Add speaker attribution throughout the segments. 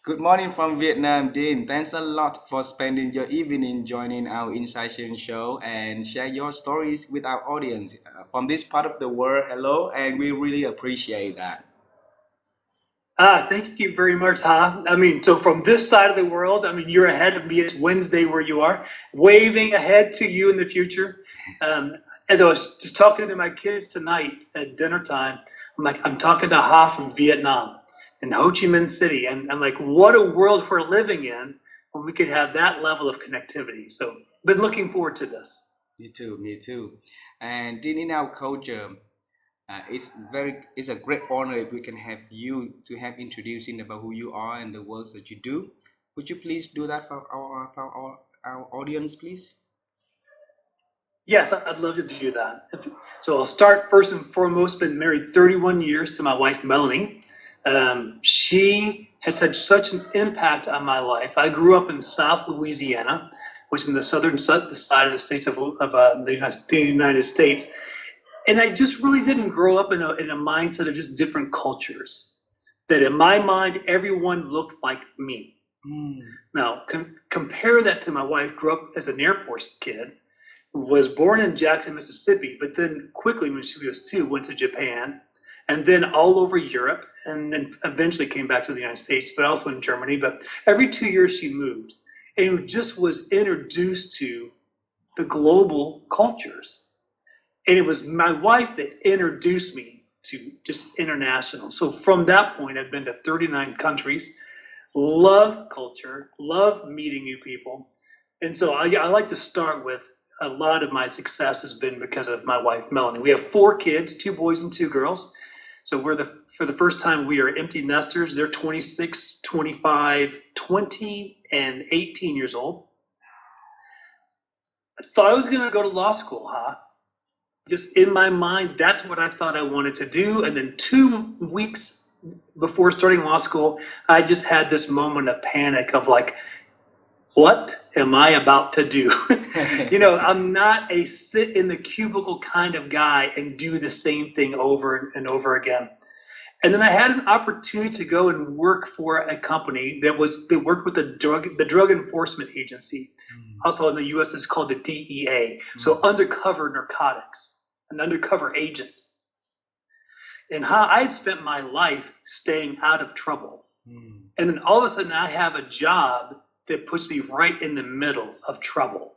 Speaker 1: Good morning from Vietnam, Dean. Thanks a lot for spending your evening joining our Insight show and share your stories with our audience from this part of the world. Hello, and we really appreciate that.
Speaker 2: Thank you very much, Ha. I mean, so from this side of the world, I mean, you're ahead of me. It's Wednesday where you are, waving ahead to you in the future. Um, as I was just talking to my kids tonight at dinner time, I'm talking to Ha from Vietnam in Ho Chi Minh City, and I'm like, what a world we're living in when we could have that level of connectivity. So, been looking forward to this.
Speaker 1: Me too, me too. And Dean, in our culture, it's a great honor if we can have you to have introducing about who you are and the works that you do. Would you please do that for our audience, please?
Speaker 2: Yes, I'd love to do that. So I'll start first and foremost. Been married 31 years to my wife Melanie. She has had such an impact on my life. I grew up in South Louisiana, which is in the the side of the states of the United States, and I just really didn't grow up in a mindset of just different cultures. That in my mind, everyone looked like me.
Speaker 1: Mm.
Speaker 2: Now, compare that to my wife. Grew up as an Air Force kid, was born in Jackson, Mississippi, but then quickly when she was two, went to Japan, and then all over Europe, and then eventually came back to the United States, but also in Germany. But every 2 years she moved and just was introduced to the global cultures. And it was my wife that introduced me to just international. So from that point, I've been to 39 countries, love culture, love meeting new people. And so I like to start with a lot of my success has been because of my wife, Melanie. We have four kids, two boys and two girls. So for the first time, we are empty nesters. They're 26, 25, 20, and 18 years old. I thought I was going to go to law school, huh? Just in my mind, that's what I thought I wanted to do. And then 2 weeks before starting law school, I just had this moment of panic of like, what am I about to do? I'm not a sit in the cubicle kind of guy and do the same thing over and over again. And then I had an opportunity to go and work for a company that worked with the drug enforcement agency.
Speaker 1: Mm.
Speaker 2: Also in the US it's called the DEA. So undercover narcotics, an undercover agent. And how I spent my life staying out of trouble.
Speaker 1: Mm.
Speaker 2: And then all of a sudden I have a job that puts me right in the middle of trouble.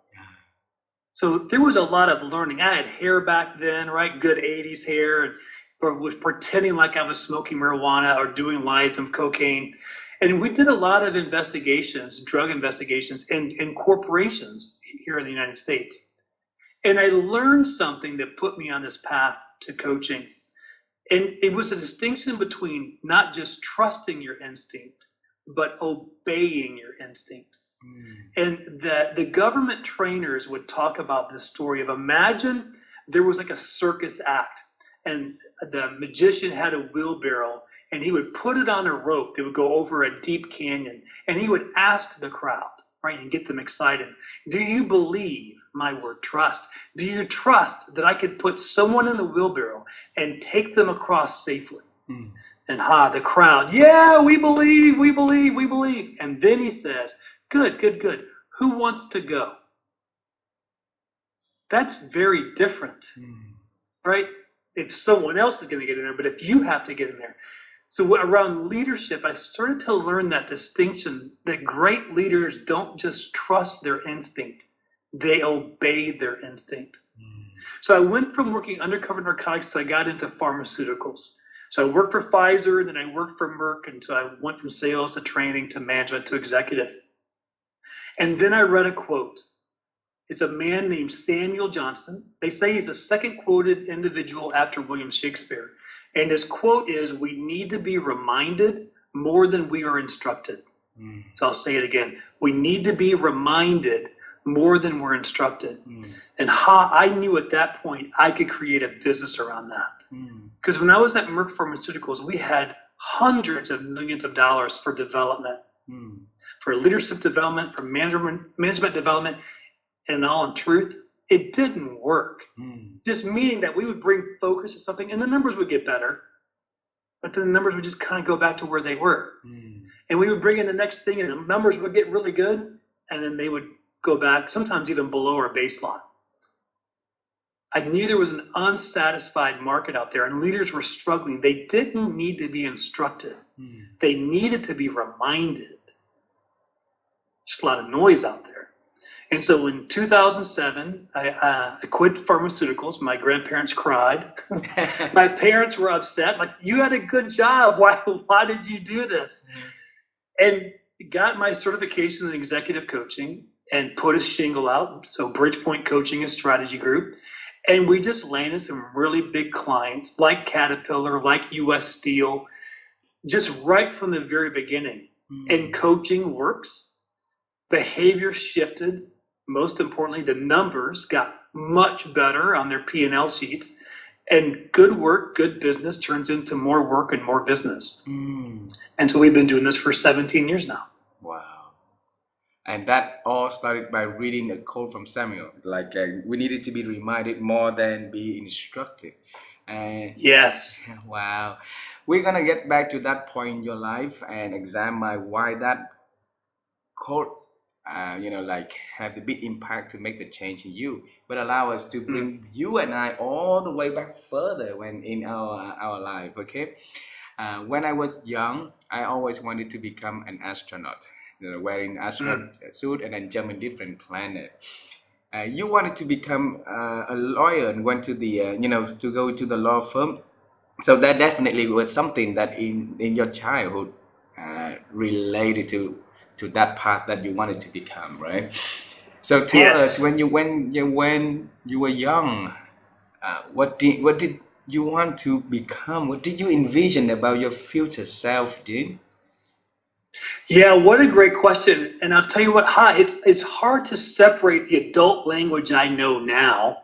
Speaker 2: So there was a lot of learning. I had hair back then, right? Good 80s hair, and or was pretending like I was smoking marijuana or doing lines of cocaine. And we did a lot of investigations, drug investigations in corporations here in the United States. And I learned something that put me on this path to coaching. And it was a distinction between not just trusting your instinct, but obeying your instinct.
Speaker 1: Mm.
Speaker 2: And the government trainers would talk about this story of imagine there was like a circus act and the magician had a wheelbarrow and he would put it on a rope that would go over a deep canyon and he would ask the crowd, right, and get them excited. Do you believe my word, trust? Do you trust that I could put someone in the wheelbarrow and take them across safely?
Speaker 1: Mm.
Speaker 2: And the crowd, yeah, we believe, we believe, we believe. And then he says, good, good, good. Who wants to go? That's very different, right? If someone else is going to get in there, but if you have to get in there. So around leadership, I started to learn that distinction that great leaders don't just trust their instinct, they obey their instinct. So I went from working undercover narcotics to I got into pharmaceuticals. So I worked for Pfizer, then I worked for Merck, and so I went from sales to training to management to executive. And then I read a quote. It's a man named Samuel Johnston. They say he's the second quoted individual after William Shakespeare. And his quote is, we need to be reminded more than we are instructed.
Speaker 1: Mm.
Speaker 2: So I'll say it again. We need to be reminded more than we're instructed. And I knew at that point I could create a business around that. Because when I was at Merck Pharmaceuticals, we had hundreds of millions of dollars for development, for leadership development, for management development. And all in truth, it didn't work. Just meaning that we would bring focus to something and the numbers would get better, but then the numbers would just kind of go back to where they were. And we would bring in the next thing, and the numbers would get really good, and then they would go back, sometimes even below our baseline. I knew there was an unsatisfied market out there, and leaders were struggling. They didn't need to be instructed. They needed to be reminded. Just a lot of noise out there. And so in 2007, I quit pharmaceuticals. My grandparents cried. My parents were upset. Like, you had a good job. Why did you do this? And got my certification in executive coaching and put a shingle out. So Bridgepoint Coaching and Strategy Group. And we just landed some really big clients like Caterpillar, like US Steel, just right from the very beginning. And coaching works. Behavior shifted. Most importantly, the numbers got much better on their P&L sheets. And good work, good business turns into more work and more business. And so we've been doing this for 17 years now.
Speaker 1: Wow. And that all started by reading a quote from Samuel. Like, we needed to be reminded more than be instructed. And
Speaker 2: yes.
Speaker 1: Wow. We're going to get back to that point in your life and examine why that quote, like have the big impact to make the change in you, but allow us to bring you and I all the way back further when in our life. Okay. When I was young, I always wanted to become an astronaut, wearing astronaut suit and then jump in different planet. You wanted to become a lawyer and went to the, to go to the law firm. So that definitely was something that in your childhood related to that path that you wanted to become, right? So tell us, when you were young, what did you want to become? What did you envision about your future self, Dean?
Speaker 2: Yeah, what a great question. And I'll tell you what, it's hard to separate the adult language I know now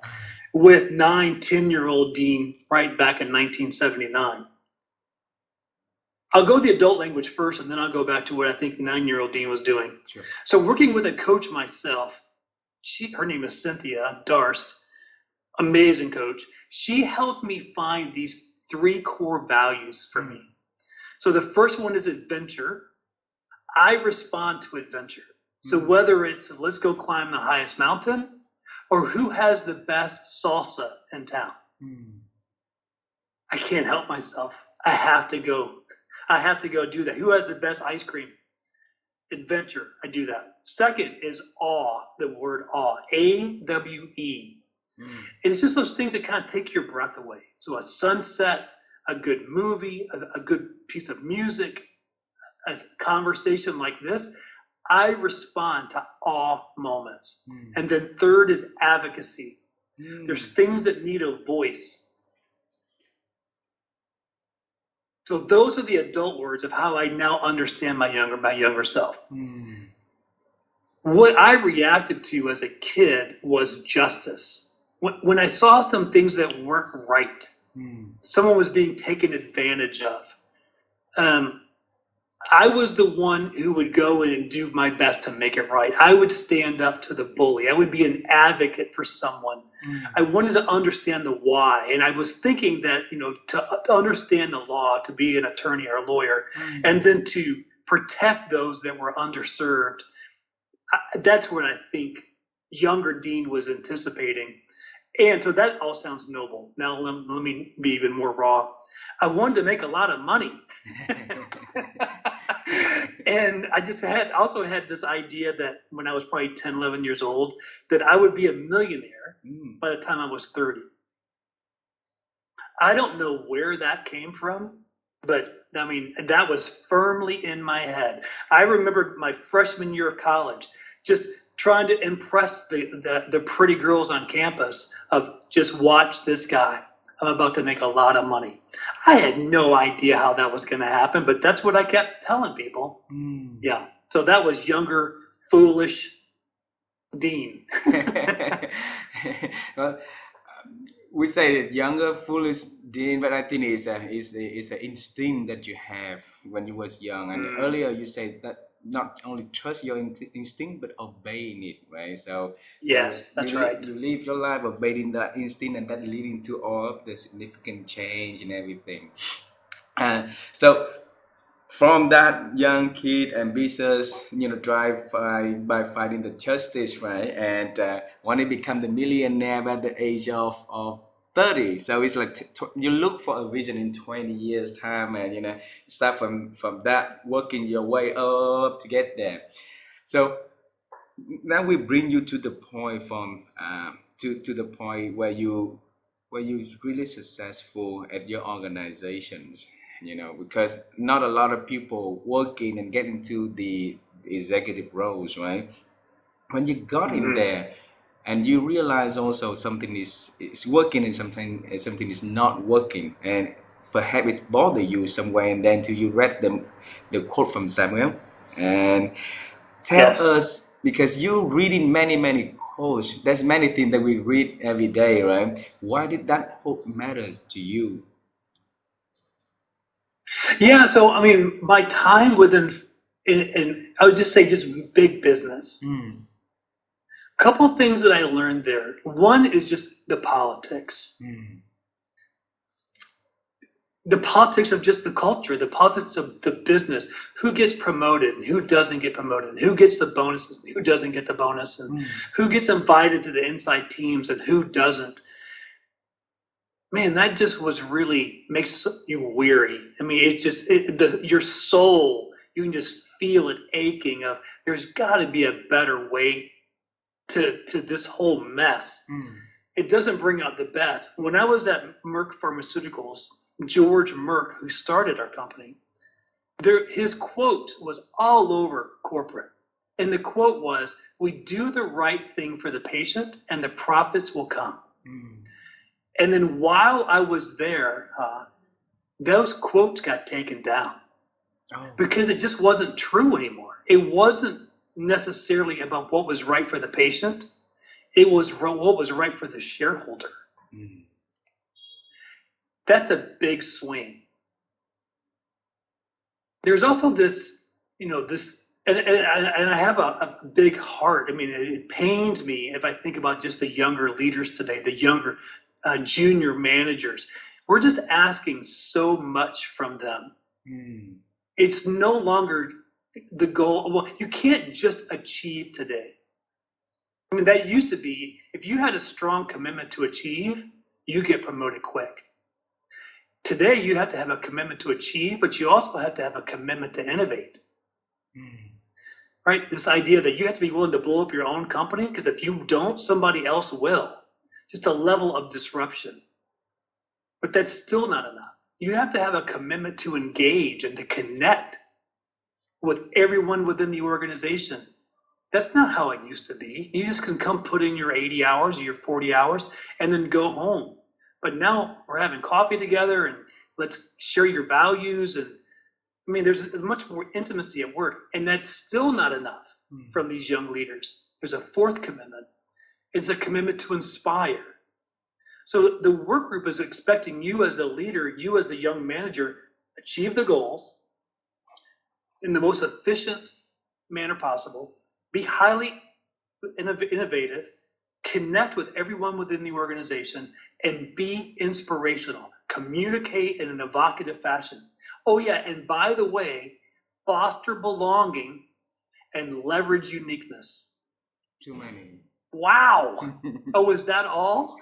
Speaker 2: with 10-year-old Dean right back in 1979. I'll go the adult language first, and then I'll go back to what I think 9-year-old Dean was doing.
Speaker 1: Sure.
Speaker 2: So working with a coach myself, her name is Cynthia Darst, amazing coach. She helped me find these 3 core values for me. So the first one is adventure. I respond to adventure. So whether it's let's go climb the highest mountain or who has the best salsa in town, I can't help myself. I have to go do that. Who has the best ice cream? Adventure. I do that. Second is awe, the word awe, AWE. It's just those things that kind of take your breath away. So a sunset, a good movie, a good piece of music, a conversation like this, I respond to awe moments. And then third is advocacy. There's things that need a voice. So those are the adult words of how I now understand my younger self. What I reacted to as a kid was justice. When I saw some things that weren't right, someone was being taken advantage of, I was the one who would go in and do my best to make it right. I would stand up to the bully. I would be an advocate for someone. I wanted to understand the why. And I was thinking that, to understand the law, to be an attorney or a lawyer, and then to protect those that were underserved. That's what I think younger Dean was anticipating. And so that all sounds noble. Now let me be even more raw. I wanted to make a lot of money. And I just also had this idea that when I was probably 10, 11 years old, that I would be a millionaire by the time I was 30. I don't know where that came from, but I mean, that was firmly in my head. I remember my freshman year of college, just trying to impress the pretty girls on campus of just watch this guy. I'm about to make a lot of money. I had no idea how that was going to happen, but that's what I kept telling people. Yeah. So that was younger, foolish Dean.
Speaker 1: Well, we say that younger, foolish Dean, but I think it's an instinct that you have when you was young. And earlier you said that not only trust your instinct, but obeying it, right? So
Speaker 2: yes, that's right.
Speaker 1: You live your life obeying that instinct, and that leading to all of the significant change and everything. So from that young kid ambitious, drive by fighting the justice, right? And when he become the millionaire at the age of 30. So it's like you look for a vision in 20 years time, and start from that, working your way up to get there. So now we bring you to the point from to the point where you really successful at your organizations, because not a lot of people working and getting to the executive roles, right? When you got in
Speaker 2: Mhm.
Speaker 1: there and you realize also something is working and something is not working, and perhaps it's bother you somewhere, and then till you read the quote from Samuel, and tell
Speaker 2: Yes.
Speaker 1: us, because you reading many quotes, there's many things that we read every day, right? Why did that quote matters to you?
Speaker 2: Yeah. So, I mean, my time in I would just say just big business.
Speaker 1: Mm,
Speaker 2: A couple of things that I learned there. One is just the politics.
Speaker 1: mm,
Speaker 2: The politics of just the culture, the politics of the business, who gets promoted and who doesn't get promoted, and who gets the bonuses and who doesn't get the bonus, and
Speaker 1: mm.
Speaker 2: who gets invited to the inside teams and who doesn't. Man, that just was really makes you weary. I mean, your soul, you can just feel it aching of there's got to be a better way to this whole mess.
Speaker 1: Mm.
Speaker 2: It doesn't bring out the best. When I was at Merck Pharmaceuticals, George Merck, who started our company, his quote was all over corporate. And the quote was, "We do the right thing for the patient and the profits will come."
Speaker 1: Mm.
Speaker 2: And then while I was there, those quotes got taken down
Speaker 1: Oh.
Speaker 2: because it just wasn't true anymore. It wasn't necessarily about what was right for the patient. It was what was right for the shareholder.
Speaker 1: Mm.
Speaker 2: That's a big swing. There's also this, and I have a big heart. I mean, it pains me if I think about just the younger leaders today, the younger junior managers. We're just asking so much from them.
Speaker 1: Mm.
Speaker 2: It's no longer the goal. Well, you can't just achieve today. I mean, that used to be, if you had a strong commitment to achieve, you get promoted quick. Today, you have to have a commitment to achieve, but you also have to have a commitment to innovate,
Speaker 1: Mm.
Speaker 2: right? This idea that you have to be willing to blow up your own company, because if you don't, somebody else will. Just a level of disruption. But that's still not enough. You have to have a commitment to engage and to connect with everyone within the organization. That's not how it used to be. You just can come put in your 80 hours or your 40 hours and then go home. But now we're having coffee together and let's share your values. And I mean, there's much more intimacy at work, and that's still not enough
Speaker 1: Mm.
Speaker 2: from these young leaders. There's a fourth commitment. It's a commitment to inspire. So the work group is expecting you as the leader, you as the young manager, achieve the goals in the most efficient manner possible, be highly innovative, connect with everyone within the organization, and be inspirational. Communicate in an evocative fashion. Oh, yeah, and by the way, foster belonging and leverage uniqueness.
Speaker 1: Too many.
Speaker 2: Wow. Oh, is that all?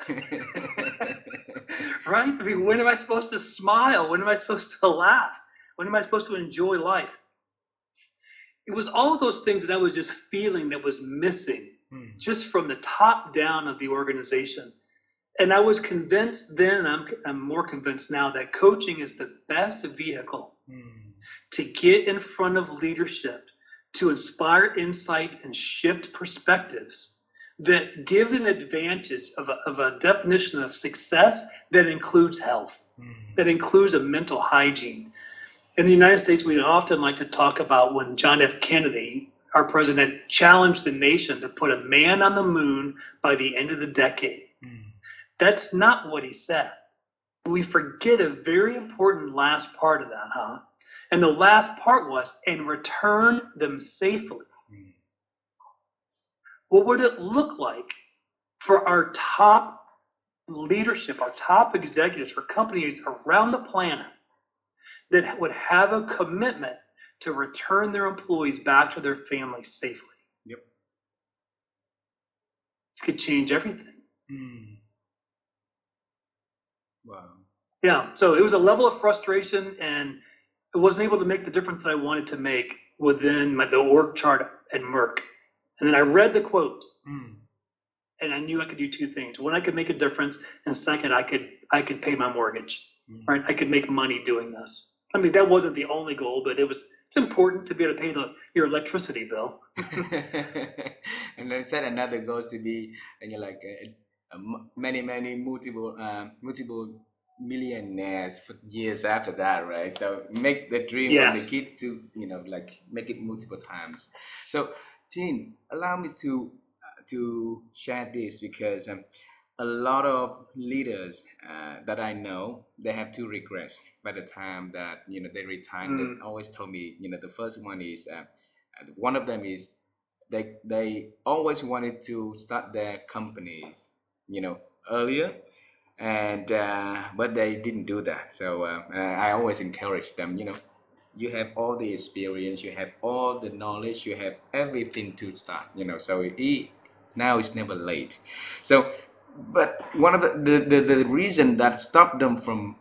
Speaker 2: Right? I mean, when am I supposed to smile? When am I supposed to laugh? When am I supposed to enjoy life? It was all of those things that I was just feeling that was missing
Speaker 1: Mm.
Speaker 2: just from the top down of the organization. And I was convinced then, I'm more convinced now, that coaching is the best vehicle
Speaker 1: Mm.
Speaker 2: to get in front of leadership, to inspire insight and shift perspectives that give an advantage of a definition of success that includes health,
Speaker 1: Mm.
Speaker 2: that includes a mental hygiene. In the United States, we often like to talk about when John F. Kennedy, our president, challenged the nation to put a man on the moon by the end of the decade.
Speaker 1: Mm.
Speaker 2: That's not what he said. We forget a very important last part of that, huh? And the last part was, and return them safely.
Speaker 1: Mm.
Speaker 2: What would it look like for our top leadership, our top executives for companies around the planet that would have a commitment to return their employees back to their families safely.
Speaker 1: Yep.
Speaker 2: This could change everything.
Speaker 1: Wow.
Speaker 2: Yeah, so it was a level of frustration, and I wasn't able to make the difference that I wanted to make within the org chart at Merck. And then I read the quote, and I knew I could do two things. One, I could make a difference, and second, I could pay my mortgage. Right? I could make money doing this. I mean, that wasn't the only goal, but it's important to be able to pay your electricity bill.
Speaker 1: And then said another goes to be, and you're like many multiple millionaires for years after that, right? So make the dream from the
Speaker 2: Yes.
Speaker 1: kid to like make it multiple times. So Jean, allow me to share this because a lot of leaders that I know, they have two regrets by the time that they retire. They always told me, the first one is one of them is they always wanted to start their companies, earlier, and but they didn't do that. So I always encourage them, you have all the experience, you have all the knowledge, you have everything to start, so now it's never late. So but one of the reason that stopped them from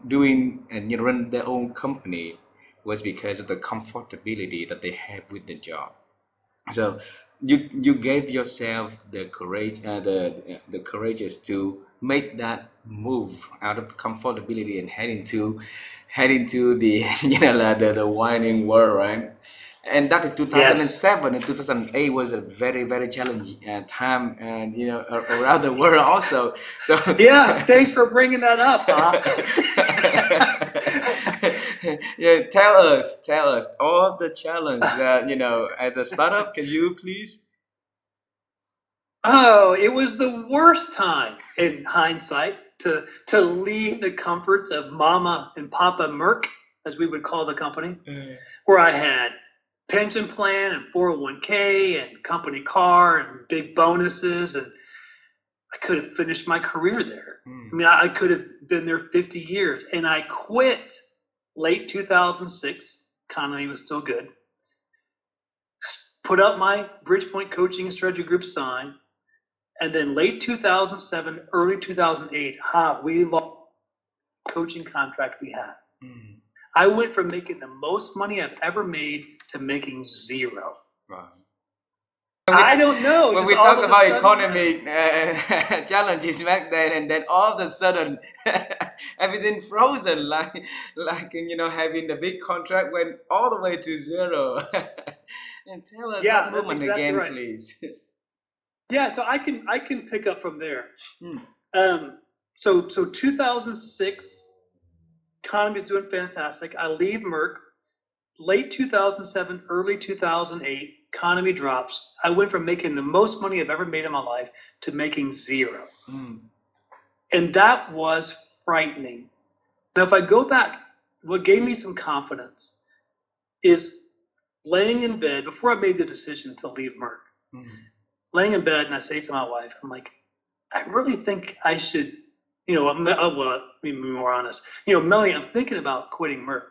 Speaker 1: doing and run their own company was because of the comfortability that they have with the job. So you gave yourself the courage, the courageous to make that move out of comfortability and head into the the winding world, right? And that in
Speaker 2: Yes.
Speaker 1: 2007 and 2008 was a very very challenging time, and around the world also. So
Speaker 2: Yeah, thanks for bringing that up, huh?
Speaker 1: yeah, tell us all the challenge that as a startup. Can you please?
Speaker 2: Oh, it was the worst time in hindsight to leave the comforts of Mama and Papa Merck, as we would call the company, where I had pension plan and 401k and company car and big bonuses, and I could have finished my career there. I mean, I could have been there 50 years, and I quit late 2006. Economy was still good. Put up my Bridgepoint Coaching and Strategy Group sign, and then late 2007, early 2008, we lost the coaching contract we had. I went from making the most money I've ever made to making zero.
Speaker 1: Wow.
Speaker 2: I don't know.
Speaker 1: When
Speaker 2: Just
Speaker 1: we
Speaker 2: all
Speaker 1: talk
Speaker 2: of a
Speaker 1: about
Speaker 2: sudden,
Speaker 1: economic challenges back then, and then all of a sudden everything frozen, like having the big contract went all the way to zero. And tell us
Speaker 2: yeah,
Speaker 1: that
Speaker 2: that's
Speaker 1: moment
Speaker 2: exactly
Speaker 1: again,
Speaker 2: right.
Speaker 1: please.
Speaker 2: Yeah, so I can pick up from there. So 2006, economy is doing fantastic. I leave Merck. Late 2007, early 2008, economy drops. I went from making the most money I've ever made in my life to making zero. And that was frightening. Now, if I go back, what gave me some confidence is laying in bed before I made the decision to leave Merck. Laying in bed, and I say to my wife, I'm like, I really think I should, well, let me be more honest. Melanie, I'm thinking about quitting Merck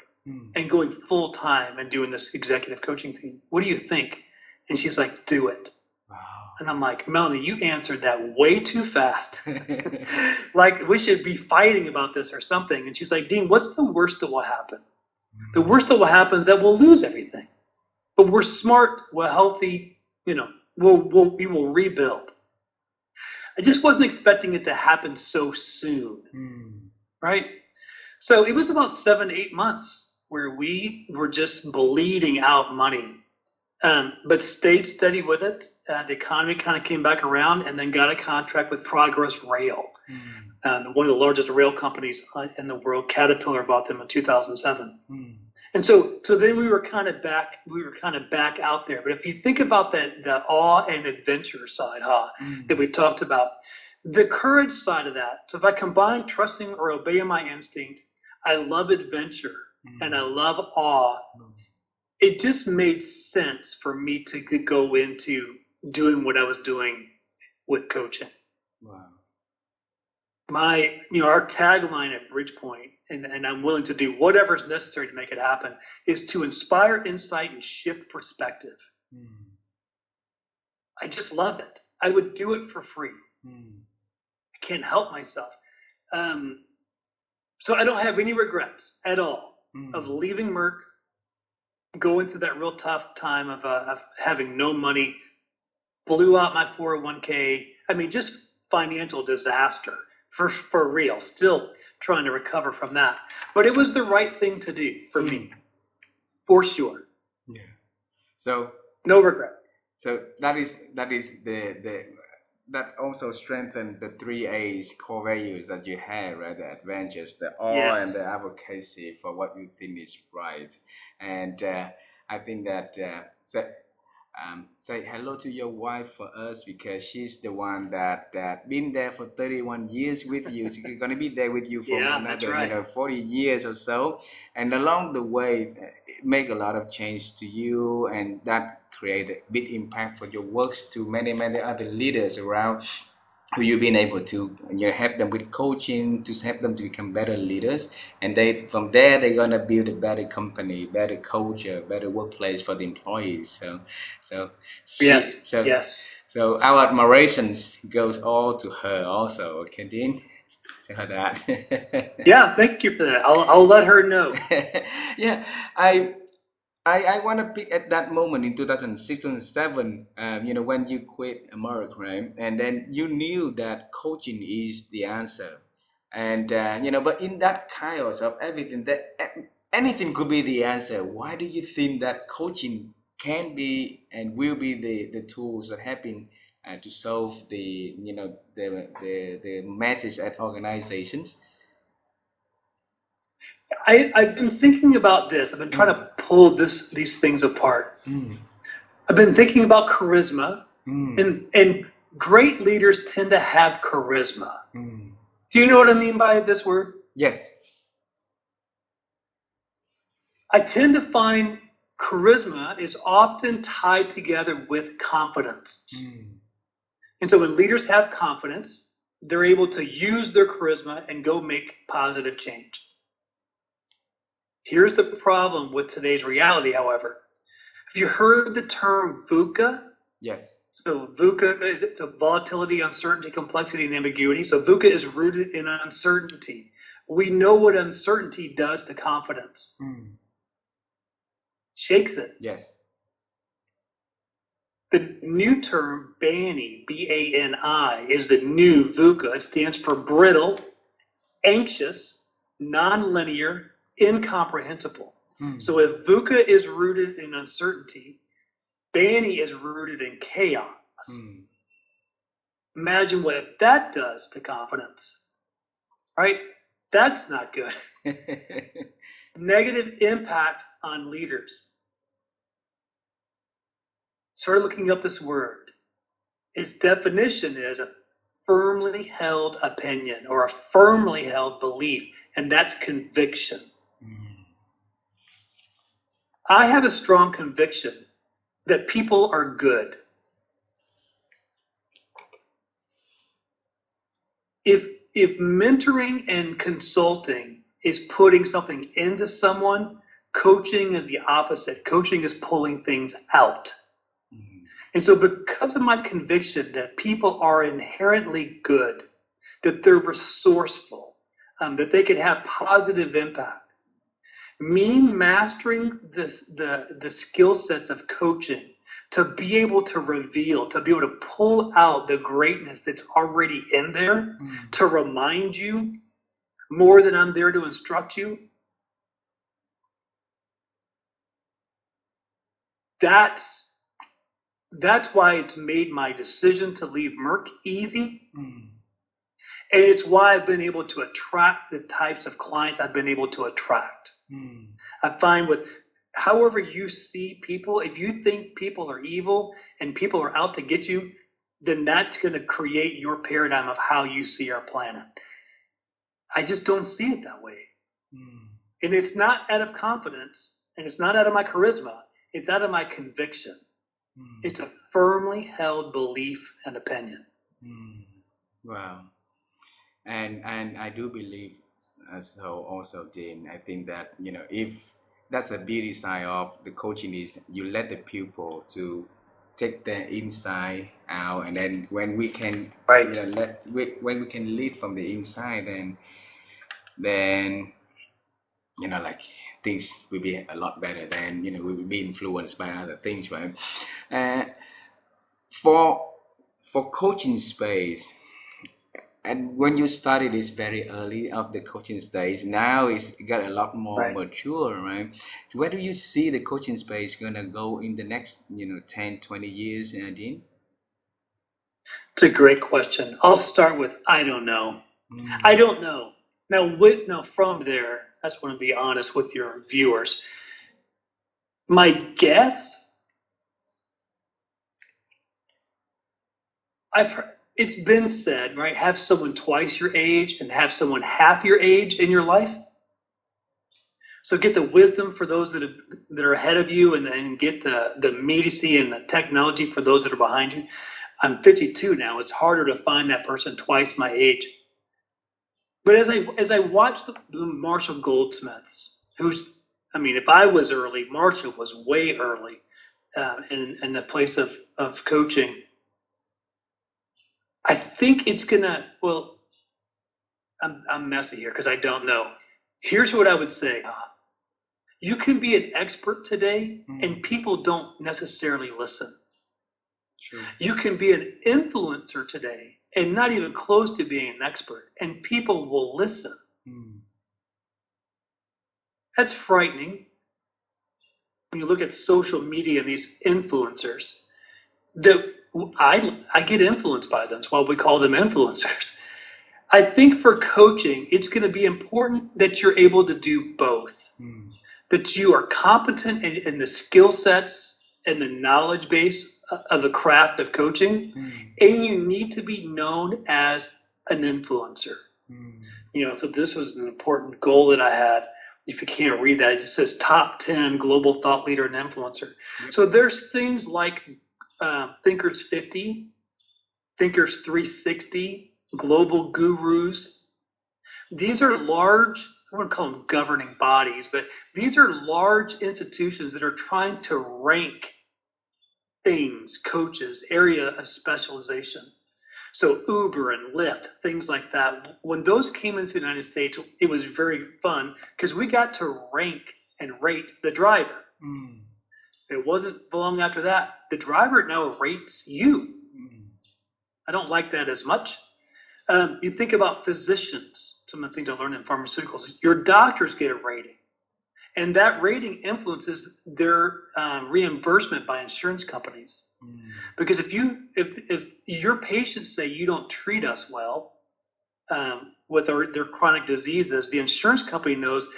Speaker 2: and going full time and doing this executive coaching thing. What do you think? And she's like, do it. Wow. And I'm like, Melanie, you answered that way too fast. Like we should be fighting about this or something. And she's like, Dean, what's the worst that will happen? The worst that will happen is that we'll lose everything. But we're smart, we're healthy, we will rebuild. I just wasn't expecting it to happen so soon, right? So it was about 7-8 months where we were just bleeding out money, but stayed steady with it. The economy kind of came back around, and then got a contract with Progress Rail, one of the largest rail companies in the world. Caterpillar bought them in 2007. And so then we were kind of back out there. But if you think about the awe and adventure side, that we talked about, the courage side of that. So if I combine trusting or obeying my instinct, I love adventure and I love awe. It just made sense for me to go into doing what I was doing with coaching. Wow. Our tagline at Bridgepoint and I'm willing to do whatever is necessary to make it happen, is to inspire insight and shift perspective.
Speaker 1: Mm.
Speaker 2: I just love it. I would do it for free.
Speaker 1: Mm.
Speaker 2: I can't help myself. So I don't have any regrets at all of
Speaker 1: Mm.
Speaker 2: leaving Merck, going through that real tough time of having no money, blew out my 401k. I mean, just financial disaster for real. Still trying to recover from that. But it was the right thing to do for me, for sure.
Speaker 1: Yeah. So
Speaker 2: No regret.
Speaker 1: so that is the that also strengthen the three A's core values that you have, right? The adventures, the awe, and the
Speaker 2: Yes.
Speaker 1: advocacy for what you think is right. And I think that say hello to your wife for us, because she's the one that been there for 31 years with you. She's gonna be there with you for
Speaker 2: Yeah, that's
Speaker 1: another
Speaker 2: right.
Speaker 1: 40 years or so. And along the way, it make a lot of change to you, and that create a big impact for your works to many other leaders around, who you've been able to, help them with coaching to help them to become better leaders, and they from there they're gonna build a better company, better culture, better workplace for the employees. So she
Speaker 2: Yes.
Speaker 1: so
Speaker 2: Yes.
Speaker 1: so our admirations goes all to her also. Okay, Dean, to her that.
Speaker 2: Yeah. Thank you for that. I'll let her know.
Speaker 1: Yeah, I I want to pick at that moment in 2006, 2007, when you quit America, right? And then you knew that coaching is the answer. And, but in that chaos of everything, anything could be the answer. Why do you think that coaching can be and will be the tools that helping to solve the masses at organizations?
Speaker 2: I've been thinking about this. I've been trying
Speaker 1: Mm,
Speaker 2: to pull these things apart.
Speaker 1: mm,
Speaker 2: I've been thinking about charisma,
Speaker 1: mm,
Speaker 2: and great leaders tend to have charisma.
Speaker 1: mm.
Speaker 2: Do you know what I mean by this word?
Speaker 1: Yes.
Speaker 2: I tend to find charisma is often tied together with confidence.
Speaker 1: Mm.
Speaker 2: And so when leaders have confidence, they're able to use their charisma and go make positive change. Here's the problem with today's reality, however. Have you heard the term VUCA?
Speaker 1: Yes.
Speaker 2: So VUCA is it's a volatility, uncertainty, complexity, and ambiguity. So VUCA is rooted in uncertainty. We know what uncertainty does to confidence.
Speaker 1: Mm.
Speaker 2: Shakes it.
Speaker 1: Yes.
Speaker 2: The new term BANI, B-A-N-I, is the new VUCA. It stands for brittle, anxious, nonlinear, incomprehensible.
Speaker 1: Mm.
Speaker 2: So if VUCA is rooted in uncertainty, BANI is rooted in chaos.
Speaker 1: Mm.
Speaker 2: Imagine what that does to confidence, right? That's not good. Negative impact on leaders. Started looking up this word. Its definition is a firmly held opinion or a firmly held belief, and that's conviction.
Speaker 1: Mm.
Speaker 2: I have a strong conviction that people are good. If if mentoring and consulting is putting something into someone, coaching is the opposite. Coaching is pulling things out.
Speaker 1: Mm.
Speaker 2: And so because of my conviction that people are inherently good, that they're resourceful, that they could have positive impact, me mastering the skill sets of coaching to be able to reveal, to be able to pull out the greatness that's already in there,
Speaker 1: Mm.
Speaker 2: to remind you more than I'm there to instruct you, that's why it's made my decision to leave Merck easy.
Speaker 1: Mm.
Speaker 2: And it's why I've been able to attract the types of clients I've been able to attract.
Speaker 1: Mm.
Speaker 2: I find with however you see people, if you think people are evil and people are out to get you, then that's going to create your paradigm of how you see our planet. I just don't see it that way.
Speaker 1: Mm.
Speaker 2: And it's not out of confidence and it's not out of my charisma. It's out of my conviction.
Speaker 1: Mm.
Speaker 2: It's a firmly held belief and opinion.
Speaker 1: Mm. Wow. And I do believe So also, Dean, I think that if that's a beauty side of the coaching is you let the pupil to take their inside out, and then when we can
Speaker 2: Right.
Speaker 1: when we can lead from the inside, then like things will be a lot better. Then we will be influenced by other things, right? uh, for coaching space. And when you started this very early of the coaching stage, now it's got a lot more
Speaker 2: Right.
Speaker 1: mature, right? Where do you see the coaching space gonna go in the next, 10, 20 years, Dean?
Speaker 2: It's a great question. I'll start with I don't know. I
Speaker 1: Mm,
Speaker 2: don't know. Now from there, I just want to be honest with your viewers. My guess, I've it's been said, right? Have someone twice your age and have someone half your age in your life. So get the wisdom for those that are ahead of you, and then get the immediacy and the technology for those that are behind you. I'm 52 now. It's harder to find that person twice my age. But as I watch the Marshall Goldsmiths, I mean, if I was early, Marshall was way early in the place of coaching. I think it's gonna. Well, I'm messy here because I don't know. Here's what I would say: you can be an expert today,
Speaker 1: mm,
Speaker 2: and people don't necessarily listen.
Speaker 1: true.
Speaker 2: You can be an influencer today, and not even close to being an expert, and people will listen.
Speaker 1: Mm,
Speaker 2: That's frightening when you look at social media and these influencers. That I get influenced by them. That's why we call them influencers. I think for coaching, it's going to be important that you're able to do both.
Speaker 1: mm,
Speaker 2: That you are competent in the skill sets and the knowledge base of the craft of coaching,
Speaker 1: mm,
Speaker 2: and you need to be known as an influencer.
Speaker 1: mm.
Speaker 2: So this was an important goal that I had. If you can't read that, it just says top 10 global thought leader and influencer.
Speaker 1: Yep.
Speaker 2: So there's things like Thinkers 50, Thinkers 360, global gurus. These are large, I wouldn't call them governing bodies, but these are large institutions that are trying to rank things, coaches, area of specialization. So Uber and Lyft, things like that. When those came into the United States, it was very fun because we got to rank and rate the driver.
Speaker 1: Mm,
Speaker 2: It wasn't long after that. The driver now rates you.
Speaker 1: mm,
Speaker 2: I don't like that as much. You think about physicians, some of the things I learned in pharmaceuticals. Your doctors get a rating, and that rating influences their reimbursement by insurance companies.
Speaker 1: mm,
Speaker 2: Because if your patients say you don't treat us well with their chronic diseases, the insurance company knows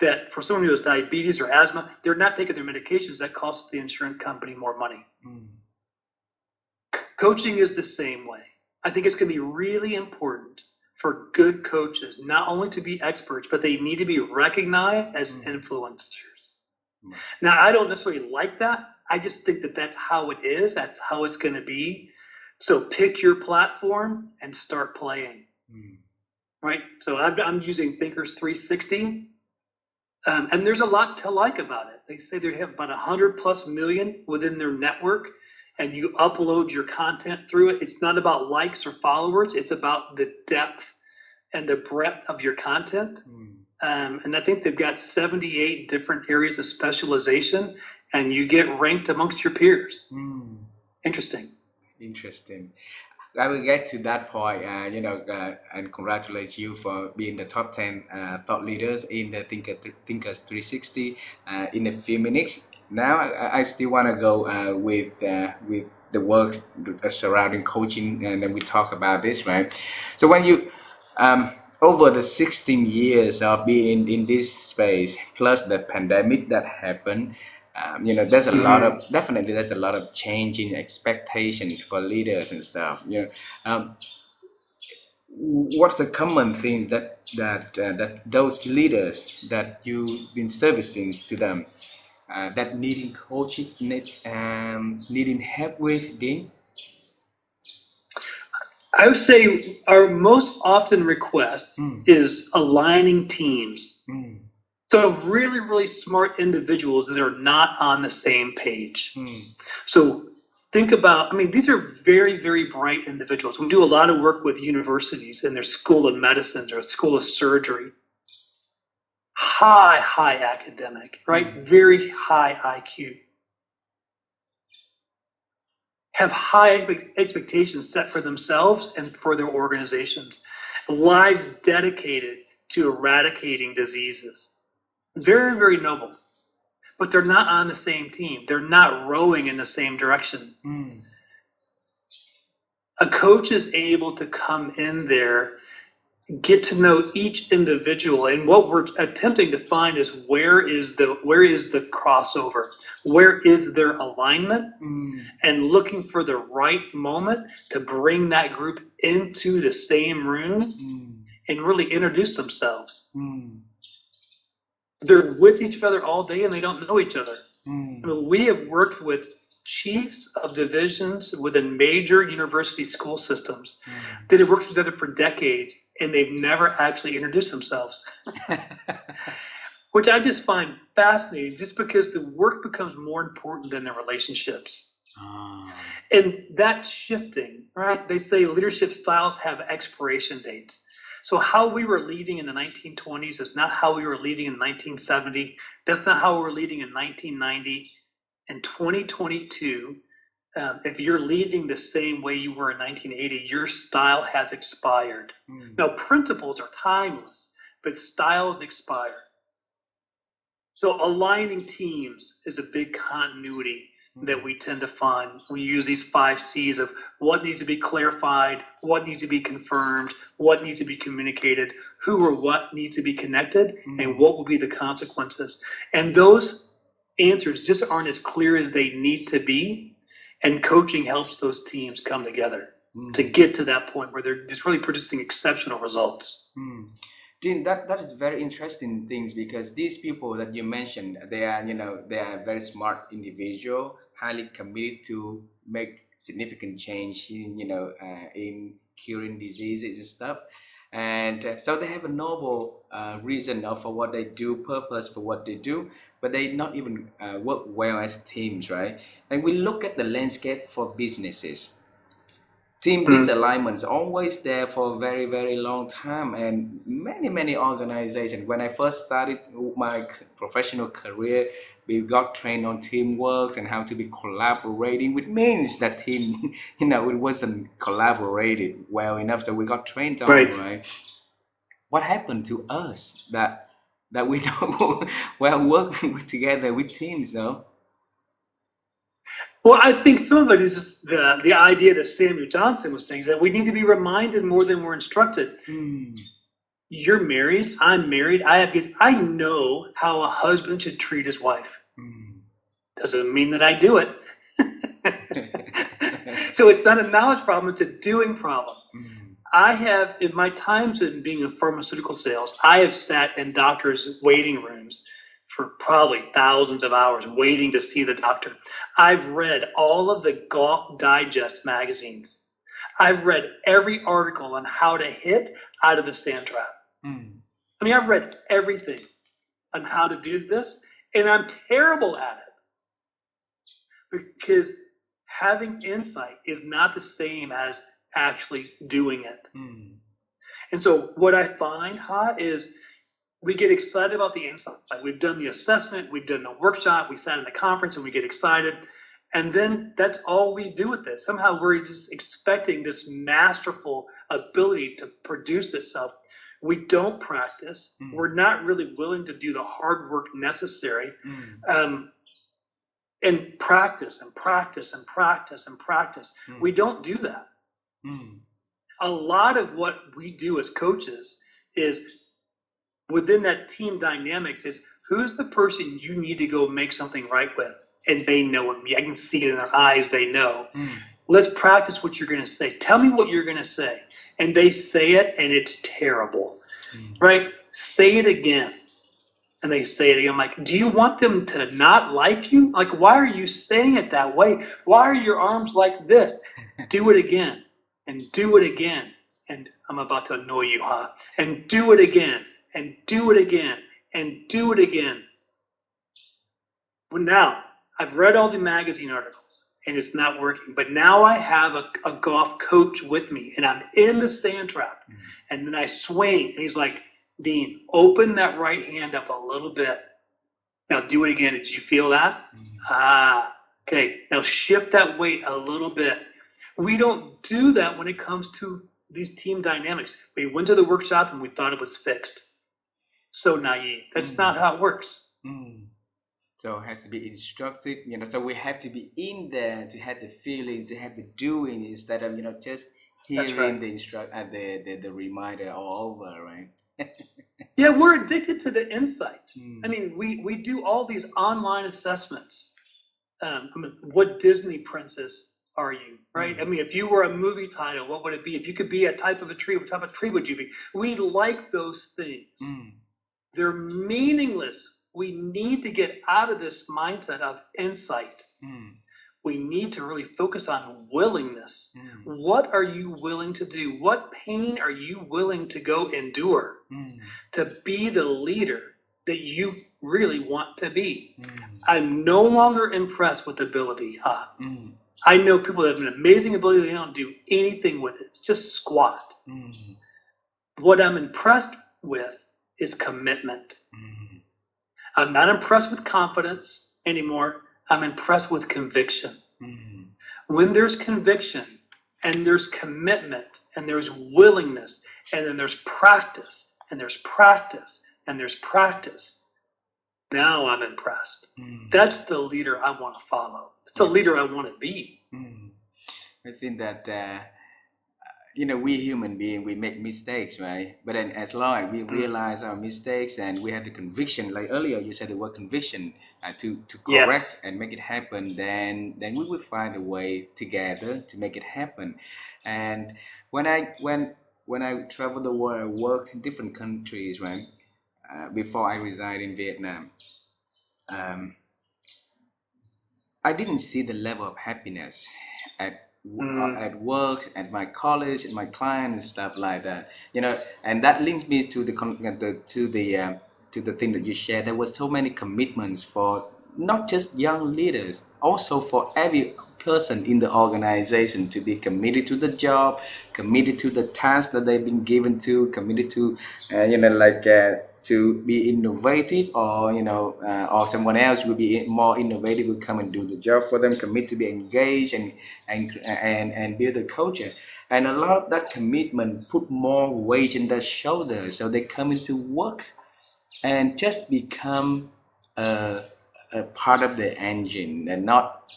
Speaker 2: that for someone who has diabetes or asthma, they're not taking their medications. That costs the insurance company more money.
Speaker 1: mm,
Speaker 2: Coaching is the same way. I think it's going to be really important for good coaches not only to be experts, but they need to be recognized as
Speaker 1: mm.
Speaker 2: influencers.
Speaker 1: Right.
Speaker 2: Now, I don't necessarily like that. I just think that that's how it is. That's how it's going to be. So pick your platform and start playing.
Speaker 1: Mm,
Speaker 2: Right. So I'm using Thinkers 360, and there's a lot to like about it. They say they have about 100 plus million within their network, and you upload your content through it. It's not about likes or followers. It's about the depth and the breadth of your content.
Speaker 1: mm,
Speaker 2: And I think they've got 78 different areas of specialization, and you get ranked amongst your peers.
Speaker 1: mm.
Speaker 2: Interesting.
Speaker 1: Interesting. I will get to that point, and congratulate you for being the top 10 thought leaders in the Thinkers 360 in a few minutes. Now, I still want to go with the work surrounding coaching, and then we talk about this, right? So, when you, over the 16 years of being in this space, plus the pandemic that happened, there's a lot
Speaker 2: Mm-hmm.
Speaker 1: of definitely there's a lot of changing expectations for leaders and stuff. What's the common things that those leaders that you've been servicing to them that needing coaching, needing help with, Dean?
Speaker 2: I would say our most often request
Speaker 1: Mm,
Speaker 2: is aligning teams.
Speaker 1: mm,
Speaker 2: So really, really smart individuals that are not on the same page.
Speaker 1: mm,
Speaker 2: So think about, I mean, these are very, very bright individuals. We do a lot of work with universities in their school of medicine or school of surgery. High, high academic, right?
Speaker 1: mm,
Speaker 2: Very high IQ. Have high expectations set for themselves and for their organizations. Lives dedicated to eradicating diseases. Very, very noble. But they're not on the same team. They're not rowing in the same direction.
Speaker 1: mm,
Speaker 2: A coach is able to come in there, get to know each individual, and what we're attempting to find is where is the crossover, where is their alignment,
Speaker 1: mm,
Speaker 2: and looking for the right moment to bring that group into the same room
Speaker 1: mm,
Speaker 2: and really introduce themselves.
Speaker 1: mm,
Speaker 2: They're with each other all day and they don't know each other. I
Speaker 1: mm,
Speaker 2: mean, we have worked with chiefs of divisions within major university school systems
Speaker 1: mm.
Speaker 2: that have worked together for decades and they've never actually introduced themselves, which I just find fascinating just because the work becomes more important than the relationships.
Speaker 1: Ah,
Speaker 2: And that's shifting, right? They say leadership styles have expiration dates. So how we were leading in the 1920s is not how we were leading in 1970. That's not how we were leading in 1990. In 2022, if you're leading the same way you were in 1980, your style has expired.
Speaker 1: mm,
Speaker 2: Now, principles are timeless, but styles expire. So aligning teams is a big continuity that
Speaker 1: mm,
Speaker 2: we tend to find. We use these 5 C's of what needs to be clarified, what needs to be confirmed, what needs to be communicated, who or what needs to be connected, and
Speaker 1: mm,
Speaker 2: what will be the consequences. And those answers just aren't as clear as they need to be. And coaching helps those teams come together to
Speaker 1: mm,
Speaker 2: get to that point where they're just really producing exceptional results.
Speaker 1: mm. Dean, that is very interesting things because these people that you mentioned, they are, they are very smart individual, highly committed to make significant change in, in curing diseases and stuff. And so they have a noble reason for what they do, purpose for what they do, but they not even work well as teams, right? And we look at the landscape for businesses. Team
Speaker 2: Mm.
Speaker 1: disalignments always there for a very very long time, and many organizations. When I first started my professional career, we got trained on teamwork and how to be collaborating, which means that team it wasn't collaborated well enough, so we got trained on,
Speaker 2: Right.
Speaker 1: right? What happened to us that we don't well working together with teams though?
Speaker 2: Well, I think some of it is just the idea that Samuel Johnson was saying is that we need to be reminded more than we're instructed.
Speaker 1: Mm,
Speaker 2: You're married, I'm married, I have kids. I know how a husband should treat his wife.
Speaker 1: mm.
Speaker 2: Doesn't mean that I do it. So it's not a knowledge problem, it's a doing problem.
Speaker 1: Mm,
Speaker 2: I have, in my times in being in pharmaceutical sales, I have sat in doctors' waiting rooms for probably thousands of hours waiting to see the doctor. I've read all of the Golf Digest magazines. I've read every article on how to hit out of the sand trap.
Speaker 1: mm,
Speaker 2: I mean, I've read everything on how to do this, and I'm terrible at it because having insight is not the same as actually doing it.
Speaker 1: mm,
Speaker 2: And so what I find, is we get excited about the insight. Like we've done the assessment, we've done the workshop, we sat in the conference and we get excited. And then that's all we do with this. Somehow we're just expecting this masterful ability to produce itself. We don't practice.
Speaker 1: mm,
Speaker 2: We're not really willing to do the hard work necessary.
Speaker 1: mm,
Speaker 2: Um, and practice and practice and practice and practice. We
Speaker 1: mm,
Speaker 2: don't do that.
Speaker 1: mm.
Speaker 2: A lot of what we do as coaches is within that team dynamics is who's the person you need to go make something right with, and they know it. I can see it in their eyes. They know.
Speaker 1: Mm,
Speaker 2: Let's practice what you're going to say. Tell me what you're going to say. And they say it and it's terrible,
Speaker 1: mm,
Speaker 2: right? Say it again. And they say it again. I'm like, do you want them to not like you? Like, why are you saying it that way? Why are your arms like this? Do it again. and do it again. And I'm about to annoy you, huh? And do it again, and do it again, and do it again. Well, now, I've read all the magazine articles, and it's not working. But now I have a golf coach with me, and I'm in the sand trap. And then I swing, and he's like, Dean, open that right hand up a little bit. Now do it again. Did you feel that? Okay. Now shift that weight a little bit. We don't do that when it comes to these team dynamics. We went to the workshop and we thought it was fixed. So naive. That's not how it works.
Speaker 1: So it has to be instructive, so we have to be in there to have the feelings, to have the doing instead of, just
Speaker 2: That's
Speaker 1: hearing
Speaker 2: right.
Speaker 1: the reminder all over, right?
Speaker 2: Yeah, we're addicted to the insight. I mean, we do all these online assessments. What Disney princess are you, right? I mean, if you were a movie title, what would it be? If you could be a type of a tree, what type of tree would you be? We like those things. They're meaningless. We need to get out of this mindset of insight. We need to really focus on willingness. What are you willing to do? What pain are you willing to go endure to be the leader that you really want to be? I'm no longer impressed with ability. I know people that have an amazing ability, they don't do anything with it. It's just squat. What I'm impressed with is commitment. I'm not impressed with confidence anymore. I'm impressed with conviction. When there's conviction and there's commitment and there's willingness and then there's practice and there's practice and there's practice, now I'm impressed. That's the leader I want to follow. It's the leader I want to be.
Speaker 1: I think that we human beings, we make mistakes, right? But then as long as we realize our mistakes and we have the conviction, like earlier you said the word conviction, to correct and make it happen, then we will find a way together to make it happen. And when I travel the world, I worked in different countries, right? Before I reside in Vietnam, I didn't see the level of happiness at at work, at my college, at my clients, stuff like that. And that links me to to the thing that you shared. There were so many commitments for not just young leaders, also for every person in the organization to be committed to the job, committed to the task that they've been given to, committed to, to be innovative, or or someone else will be more innovative, will come and do the job for them, commit to be engaged and build a culture. And a lot of that commitment put more weight in their shoulders, so they come into work and just become a part of the engine, and not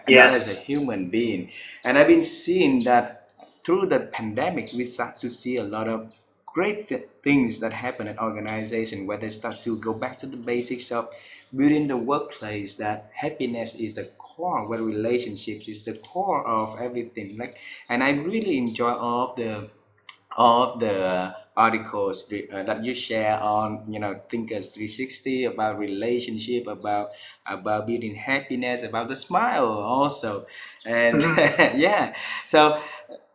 Speaker 1: as a human being. And I've been seeing that through the pandemic, we start to see a lot of great things that happen in organization, where they start to go back to the basics of building the workplace, that happiness is the core, where relationships is the core of everything. And I really enjoy all of the articles that you share on Thinkers 360, about relationship, about building happiness, about the smile also. And yeah, so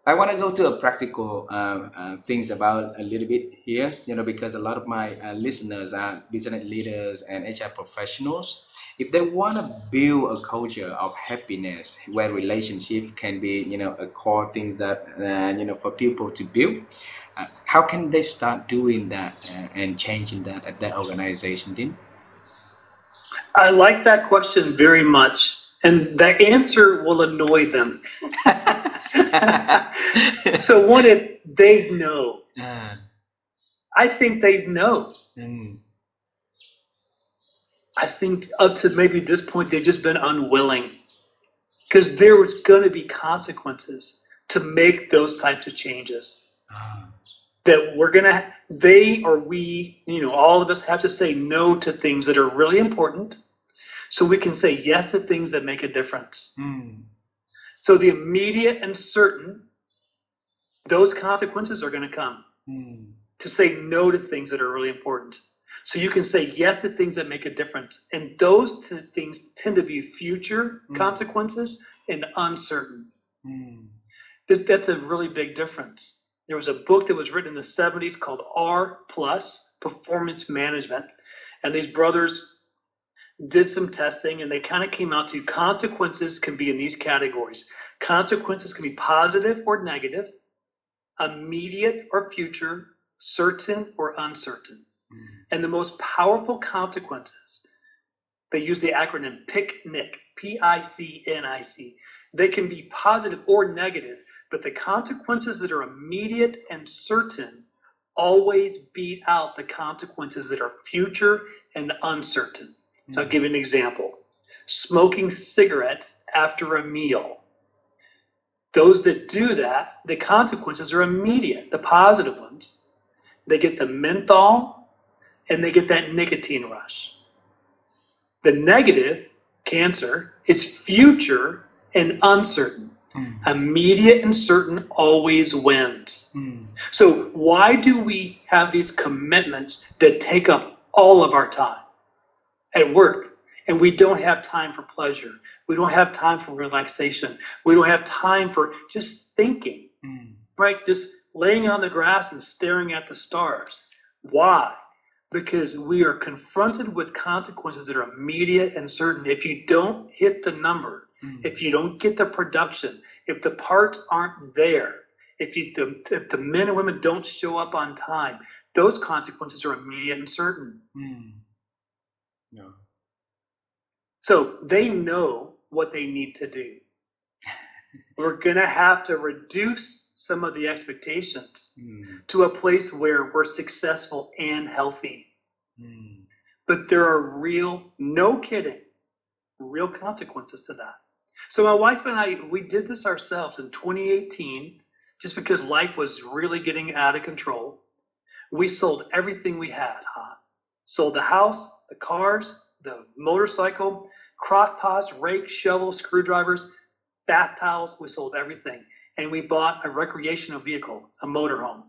Speaker 1: I want to go to a practical things about a little bit here, because a lot of my listeners are business leaders and HR professionals. If they want to build a culture of happiness where relationship can be, a core thing that, for people to build, how can they start doing that and changing that at their organization, Dean?
Speaker 2: I like that question very much. And the answer will annoy them. So one is they know. I think they know. I think up to maybe this point, they've just been unwilling, because there was going to be consequences to make those types of changes. That they or we, all of us have to say no to things that are really important, so we can say yes to things that make a difference. So the immediate and certain, those consequences are going to come. To say no to things that are really important. So you can say yes to things that make a difference. And those things tend to be future consequences and uncertain. That's a really big difference. There was a book that was written in the 70s called R Plus Performance Management. And these brothers did some testing and they kind of came out to consequences can be in these categories. Consequences can be positive or negative, immediate or future, certain or uncertain. And the most powerful consequences, they use the acronym PICNIC, PICNIC. They can be positive or negative, but the consequences that are immediate and certain always beat out the consequences that are future and uncertain. So I'll give you an example. Smoking cigarettes after a meal. Those that do that, the consequences are immediate, the positive ones. They get the menthol and they get that nicotine rush. The negative, cancer, is future and uncertain. Immediate and certain always wins. So why do we have these commitments that take up all of our time at work? And we don't have time for pleasure. We don't have time for relaxation. We don't have time for just thinking, right? Just laying on the grass and staring at the stars. Why? Because we are confronted with consequences that are immediate and certain. If you don't hit the number, if you don't get the production, if the parts aren't there, if the men and women don't show up on time, those consequences are immediate and certain.
Speaker 1: No.
Speaker 2: So they know what they need to do. We're going to have to reduce some of the expectations to a place where we're successful and healthy. But there are real, no kidding, real consequences to that. So my wife and I, we did this ourselves in 2018, just because life was really getting out of control. We sold everything we had, Sold the house, the cars, the motorcycle, crock pots, rakes, shovels, screwdrivers, bath towels. We sold everything. And we bought a recreational vehicle, a motorhome.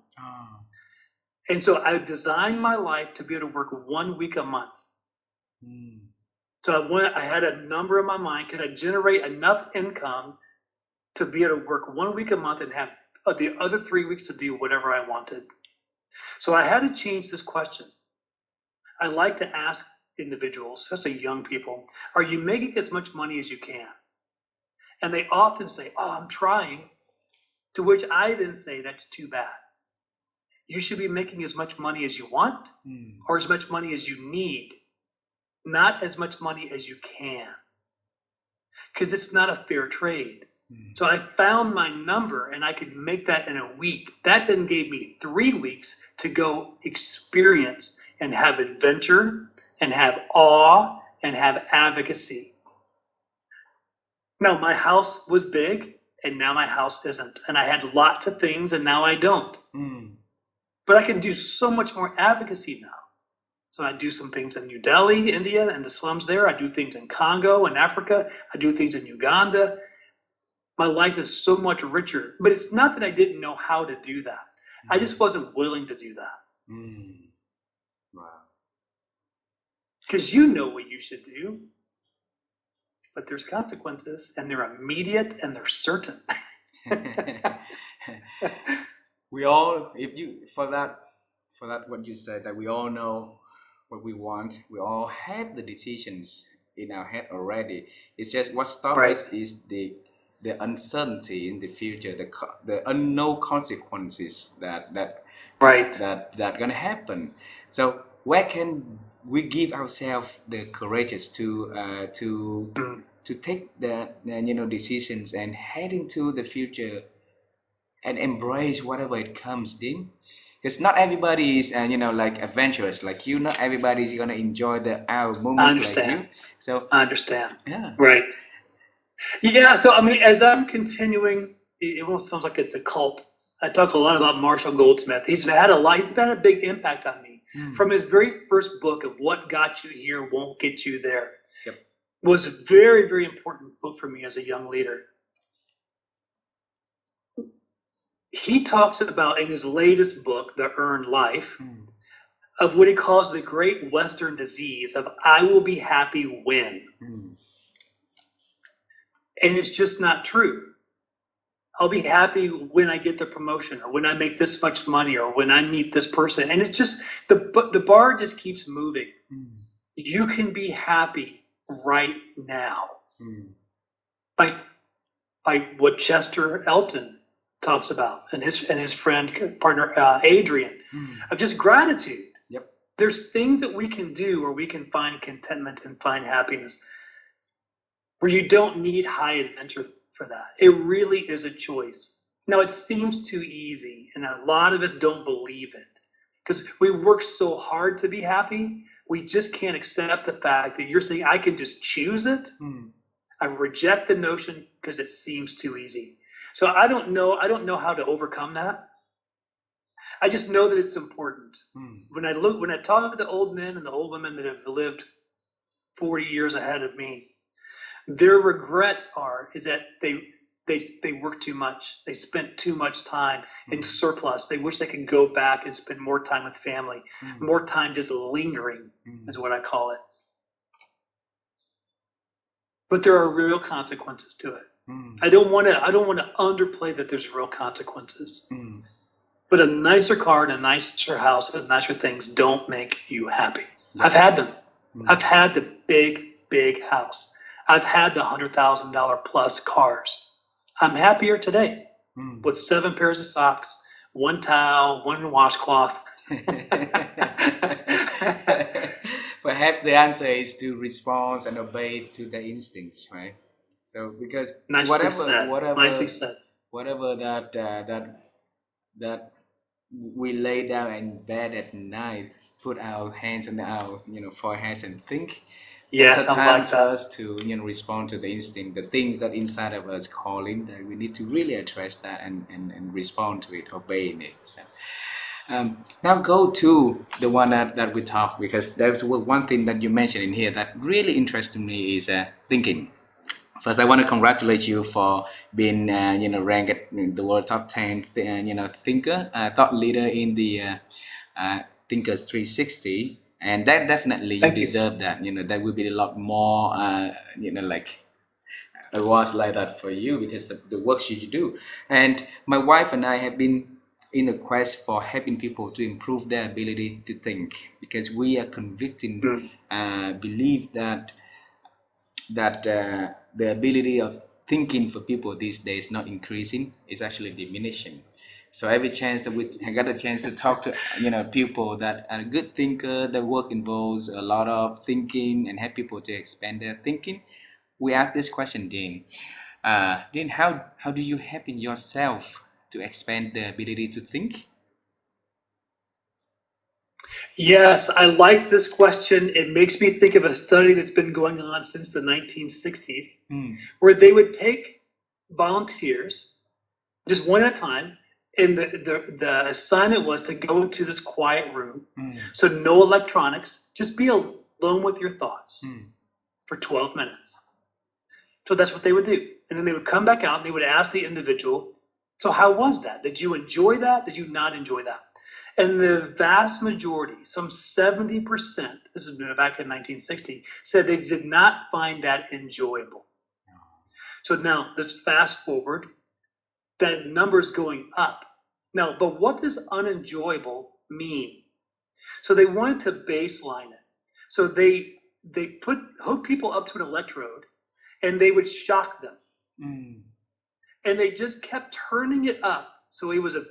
Speaker 2: And so I designed my life to be able to work 1 week a month. So I had a number in my mind. Could I generate enough income to be able to work 1 week a month and have the other 3 weeks to do whatever I wanted? So I had to change this question. I like to ask individuals, especially young people, are you making as much money as you can? And they often say, oh, I'm trying. To which I then say, that's too bad. You should be making as much money as you want or as much money as you need, not as much money as you can, because it's not a fair trade. So I found my number and I could make that in a week. That then gave me 3 weeks to go experience and have adventure and have awe and have advocacy. Now, my house was big and now my house isn't. And I had lots of things and now I don't. But I can do so much more advocacy now. So I do some things in New Delhi, India, and the slums there. I do things in Congo and Africa. I do things in Uganda. My life is so much richer. But it's not that I didn't know how to do that. I just wasn't willing to do that.
Speaker 1: Wow.
Speaker 2: Because you know what you should do. But there's consequences, and they're immediate, and they're certain.
Speaker 1: We all, for that what you said, that we all know what we want. We all have the decisions in our head already. It's just what stops us is the uncertainty in the future, the unknown consequences that gonna happen. So where can we give ourselves the courage to take the decisions and head into the future and embrace whatever it comes, Dean? Because not everybody is like adventurous like you. Not everybody is gonna enjoy our moments like you. So
Speaker 2: I understand.
Speaker 1: Yeah.
Speaker 2: Right. Yeah. So I mean, as I'm continuing, it almost sounds like it's a cult. I talk a lot about Marshall Goldsmith. He's had a big impact on me. From his very first book of What Got You Here Won't Get You There.
Speaker 1: Yep.
Speaker 2: Was a very, very important book for me as a young leader. He talks about in his latest book, The Earned Life, of what he calls the great Western disease of I will be happy when. And it's just not true. I'll be happy when I get the promotion, or when I make this much money, or when I meet this person. And it's just the bar just keeps moving.
Speaker 1: Mm.
Speaker 2: You can be happy right now
Speaker 1: Mm.
Speaker 2: by what Chester Elton talks about, and his friend partner Adrian,
Speaker 1: Mm.
Speaker 2: of just gratitude.
Speaker 1: Yep.
Speaker 2: There's things that we can do where we can find contentment and find happiness, where you don't need high adventure for that. It really is a choice. Now, it seems too easy, and a lot of us don't believe it because we work so hard to be happy. We just can't accept the fact that you're saying I can just choose it.
Speaker 1: Mm.
Speaker 2: I reject the notion because it seems too easy. So I don't know how to overcome that. I just know that it's important.
Speaker 1: Mm.
Speaker 2: When I talk to the old men and the old women that have lived 40 years ahead of me, their regrets is that they worked too much. They spent too much time in surplus. They wish they could go back and spend more time with family, more time just lingering, is what I call it. But there are real consequences to it.
Speaker 1: Mm.
Speaker 2: I don't want to underplay that there's real consequences.
Speaker 1: Mm.
Speaker 2: But a nicer car and a nicer house and nicer things don't make you happy.
Speaker 1: Yeah.
Speaker 2: I've had them.
Speaker 1: Mm.
Speaker 2: I've had the big house. I've had the $100,000 plus cars. I'm happier today with 7 pairs of socks, 1 towel, 1 washcloth.
Speaker 1: Perhaps the answer is to respond and obey to the instincts, right? So because
Speaker 2: Nicely said.
Speaker 1: whatever that we lay down in bed at night, put our hands on our foreheads and think.
Speaker 2: Yes,
Speaker 1: It's a
Speaker 2: I'm
Speaker 1: time
Speaker 2: like
Speaker 1: for
Speaker 2: that.
Speaker 1: us to respond to the instinct, the things that inside of us calling. That we need to really address that and respond to it, obeying it. So, now go to the one that we talked, because there's one thing that you mentioned in here that really interested me is thinking. First, I want to congratulate you for being, ranked at the world top 10, thinker, thought leader in the Thinkers 360, and that definitely you
Speaker 2: Thank you.
Speaker 1: deserve that. There will be a lot more, like awards like that for you because the works you do. And my wife and I have been in a quest for helping people to improve their ability to think, because we are convicting believe that the ability of thinking for people these days not increasing, it's actually diminishing. So every chance that we got a chance to talk to people that are a good thinker, their work involves a lot of thinking and help people to expand their thinking, we ask this question, Dean. Dean, how do you help in yourself to expand the ability to think?
Speaker 2: Yes, I like this question. It makes me think of a study that's been going on since the 1960s, where they would take volunteers, just one at a time, and the assignment was to go into this quiet room. So no electronics, just be alone with your thoughts for 12 minutes. So that's what they would do. And then they would come back out and they would ask the individual, so how was that? Did you enjoy that? Did you not enjoy that? And the vast majority, some 70%, this has been back in 1960, said they did not find that enjoyable. So now let's fast forward. That number's going up. Now, but what does unenjoyable mean? So they wanted to baseline it. So they hooked people up to an electrode and they would shock them. And they just kept turning it up. So it was a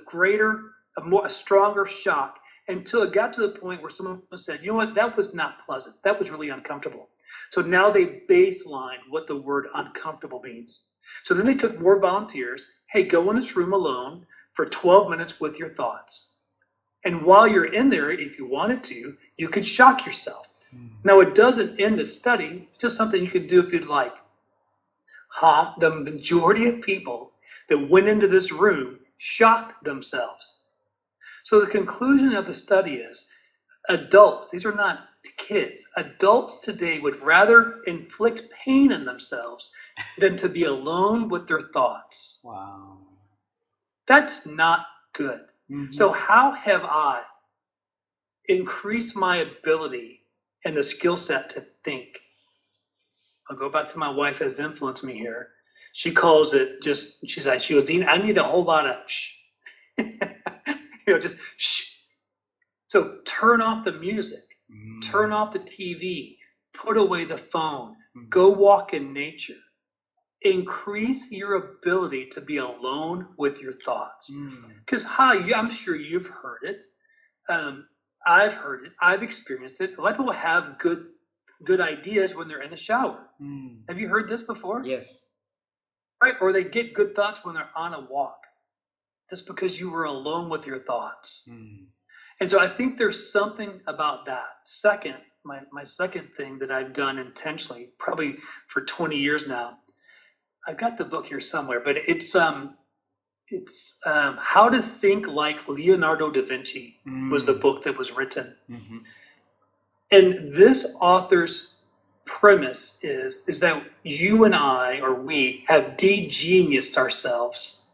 Speaker 2: stronger shock until it got to the point where someone said, you know what, that was not pleasant. That was really uncomfortable. So now they baselined what the word uncomfortable means. So then they took more volunteers. Hey, go in this room alone for 12 minutes with your thoughts. And while you're in there, if you wanted to, you could shock yourself. Now, it doesn't end the study. It's just something you could do if you'd like. The majority of people that went into this room shocked themselves. So the conclusion of the study is adults, these are not kids, adults today would rather inflict pain on themselves than to be alone with their thoughts.
Speaker 1: Wow.
Speaker 2: That's not good. So how have I increased my ability and the skill set to think? I'll go back to my wife has influenced me here. She calls it just, she goes, Dean, I need a whole lot of shh. Just shh. So turn off the music, turn off the TV, put away the phone, go walk in nature. Increase your ability to be alone with your thoughts. Because I'm sure you've heard it. I've heard it. I've experienced it. A lot of people have good ideas when they're in the shower. Have you heard this before?
Speaker 1: Yes.
Speaker 2: Right? Or they get good thoughts when they're on a walk. That's because you were alone with your thoughts. And so I think there's something about that. Second, my second thing that I've done intentionally, probably for 20 years now, I've got the book here somewhere, but it's How to Think Like Leonardo da Vinci was the book that was written. And this author's premise is that you and I, or we, have de-geniused ourselves.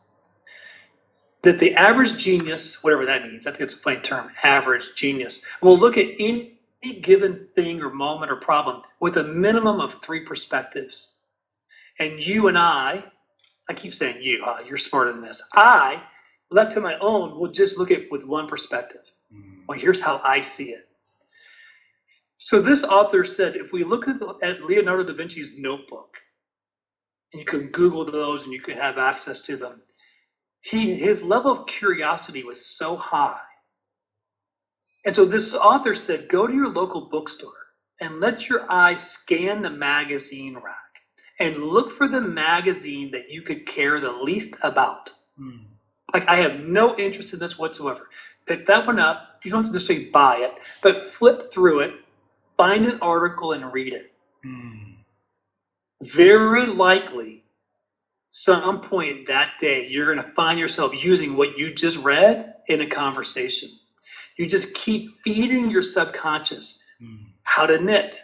Speaker 2: That the average genius, whatever that means, I think it's a plain term, average genius, will look at any given thing or moment or problem with a minimum of 3 perspectives. And you and I keep saying you, you're smarter than this. I, left to my own, will just look at with 1 perspective. Well, here's how I see it. So this author said, if we look at Leonardo da Vinci's notebook, and you can Google those and you can have access to them, his level of curiosity was so high. And so this author said, go to your local bookstore and let your eyes scan the magazine rack and look for the magazine that you could care the least about. Like, I have no interest in this whatsoever. Pick that one up. You don't have to necessarily buy it, but flip through it, find an article and read it. Very likely, some point that day, you're going to find yourself using what you just read in a conversation. You just keep feeding your subconscious how to knit,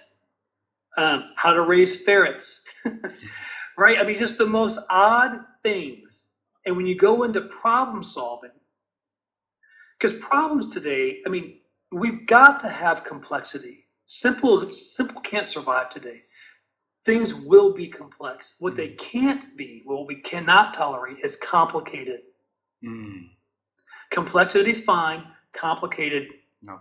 Speaker 2: how to raise ferrets, right? I mean, just the most odd things. And when you go into problem solving, because problems today, I mean, we've got to have complexity. Simple can't survive today. Things will be complex. What they can't be, what we cannot tolerate, is complicated. Complexity is fine. Complicated,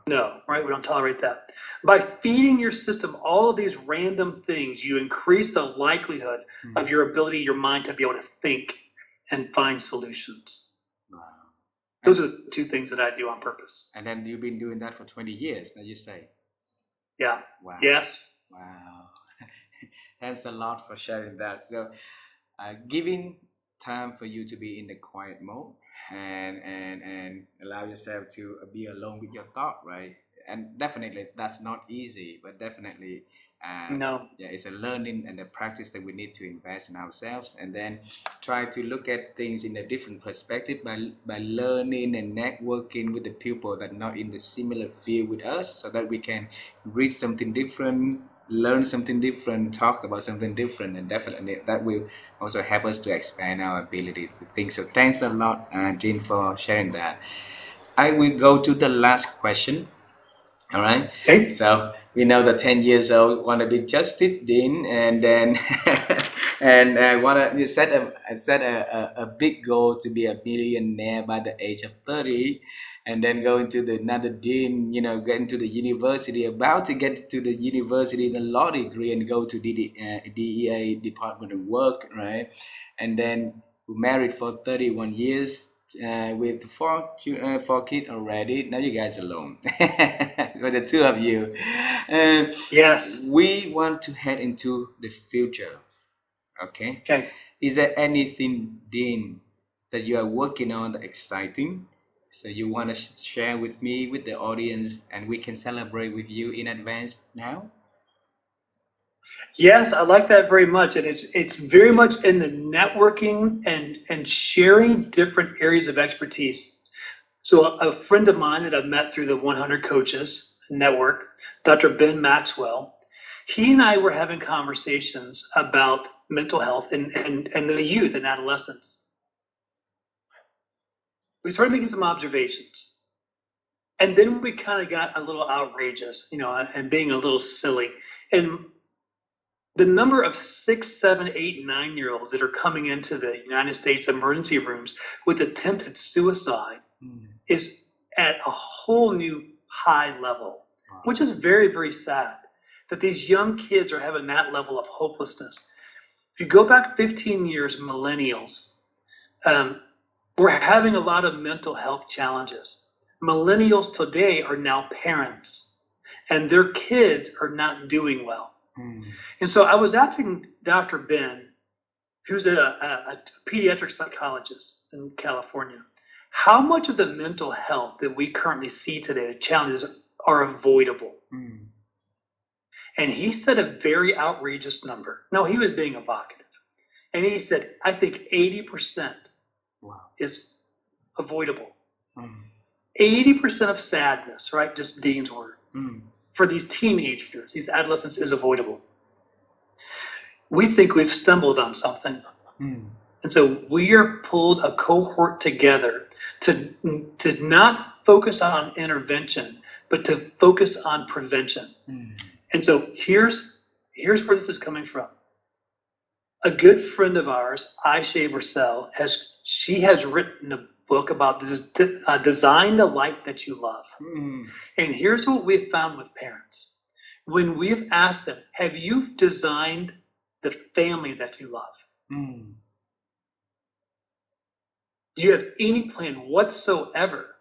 Speaker 2: no, right? We don't tolerate that. By feeding your system all of these random things, you increase the likelihood of your ability, your mind, to be able to think and find solutions.
Speaker 1: Wow.
Speaker 2: Those are the 2 things that I do on purpose.
Speaker 1: And then you've been doing that for 20 years, now you say?
Speaker 2: Yeah.
Speaker 1: Wow.
Speaker 2: Yes.
Speaker 1: Wow. Thanks a lot for sharing that. So, giving time for you to be in the quiet mode and allow yourself to be alone with your thought, right? And definitely that's not easy, but definitely,
Speaker 2: No.
Speaker 1: yeah, it's a learning and a practice that we need to invest in ourselves, and then try to look at things in a different perspective by learning and networking with the people that are not in the similar field with us, so that we can read something different, learn something different, talk about something different, and definitely that will also help us to expand our ability to think. So thanks a lot, Jean, for sharing that. I will go to the last question. All right.
Speaker 2: Okay.
Speaker 1: So we know that 10 years old want to be Justice Dean, and then and want to set a big goal to be a billionaire by the age of 30, and then go into the another dean, get into the university, about to get to the university, the law degree, and go to DEA, Department of Work, right? And then we married for 31 years. With 4 kids already. Now you guys alone, with the 2 of you.
Speaker 2: Yes.
Speaker 1: We want to head into the future. Okay.
Speaker 2: Okay.
Speaker 1: Is there anything, Dean, that you are working on that exciting? So you want to share with me, with the audience, and we can celebrate with you in advance now?
Speaker 2: Yes, I like that very much, and it's very much in the networking and sharing different areas of expertise. So a friend of mine that I've met through the 100 Coaches Network, Dr. Ben Maxwell, he and I were having conversations about mental health and the youth and adolescents. We started making some observations, and then we kind of got a little outrageous, and being a little silly. And The number of 6, 7, 8, 9-year-olds that are coming into the United States emergency rooms with attempted suicide
Speaker 1: Mm.
Speaker 2: is at a whole new high level,
Speaker 1: Wow.
Speaker 2: which is very, very sad that these young kids are having that level of hopelessness. If you go back 15 years, millennials, we're having a lot of mental health challenges. Millennials today are now parents, and their kids are not doing well.
Speaker 1: Mm.
Speaker 2: And so I was asking Dr. Ben, who's a pediatric psychologist in California, how much of the mental health that we currently see today, the challenges, are avoidable?
Speaker 1: Mm.
Speaker 2: And he said a very outrageous number. No, he was being evocative. And he said, I think 80%
Speaker 1: Wow.
Speaker 2: is avoidable.
Speaker 1: Mm.
Speaker 2: 80% of sadness, right? Just Dean's word.
Speaker 1: Mm.
Speaker 2: For these teenagers, these adolescents, is avoidable. We think we've stumbled on something.
Speaker 1: Mm.
Speaker 2: And so we are pulled a cohort together to not focus on intervention, but to focus on prevention.
Speaker 1: Mm.
Speaker 2: And so here's where this is coming from. A good friend of ours, Aisha Bursell, has written a book about this, design the life that you love.
Speaker 1: Mm.
Speaker 2: And here's what we've found with parents. When we've asked them, have you designed the family that you love?
Speaker 1: Mm.
Speaker 2: Do you have any plan whatsoever,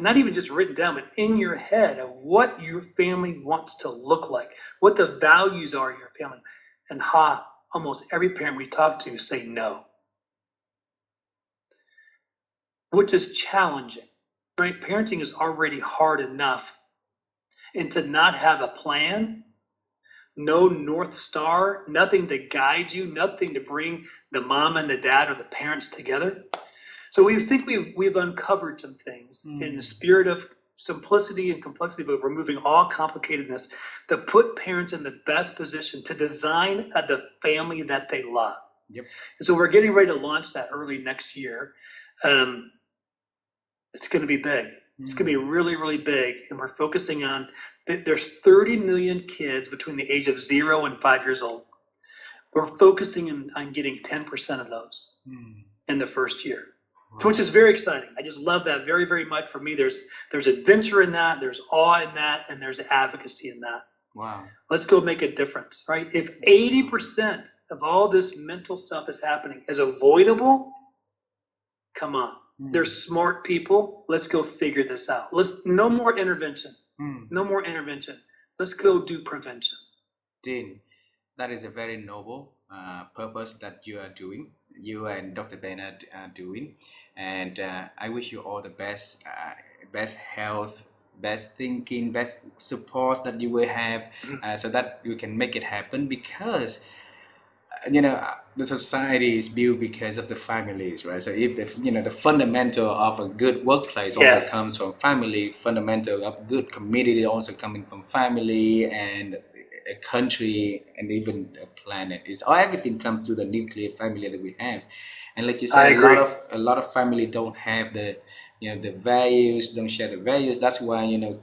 Speaker 2: not even just written down, but in your head, of what your family wants to look like, what the values are in your family? And almost every parent we talk to say no, which is challenging, right? Parenting is already hard enough. And to not have a plan, no North Star, nothing to guide you, nothing to bring the mom and the dad or the parents together. So we think we've uncovered some things in the spirit of simplicity and complexity, but removing all complicatedness to put parents in the best position to design the family that they love.
Speaker 1: Yep.
Speaker 2: And so we're getting ready to launch that early next year. It's going to be big. It's going to be really, really big. And we're focusing on, there's 30 million kids between the age of 0 and 5 years old. We're focusing on getting 10% of those in the first year. Wow. Which is very exciting. I just love that very, very much. For me, there's adventure in that, there's awe in that, and there's advocacy in that.
Speaker 1: Wow.
Speaker 2: Let's go make a difference, right? If 80% of all this mental stuff is happening is avoidable, come on. They're smart people. Let's go figure this out. No more intervention. No more intervention. Let's go do prevention.
Speaker 1: Dean, that is a very noble purpose that you are doing. You and Dr. Ben are doing, and I wish you all the best, best health, best thinking, best support that you will have, so that you can make it happen. Because the society is built because of the families, right? So if the fundamental of a good workplace also comes from family, fundamental of good community also coming from family, and a country, and even a planet, is everything comes to the nuclear family that we have. And like you said, a lot of family don't have the the values, don't share the values. That's why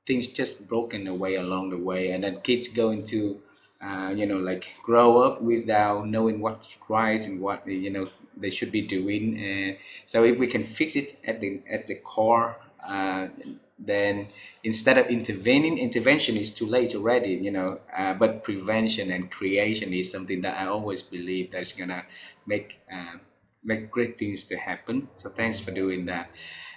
Speaker 1: things just broken away along the way, and then kids go into like grow up without knowing what's right and what they should be doing. And so if we can fix it at the core, then instead of intervention is too late already, but prevention and creation is something that I always believe that's gonna make great things to happen. So thanks for doing that.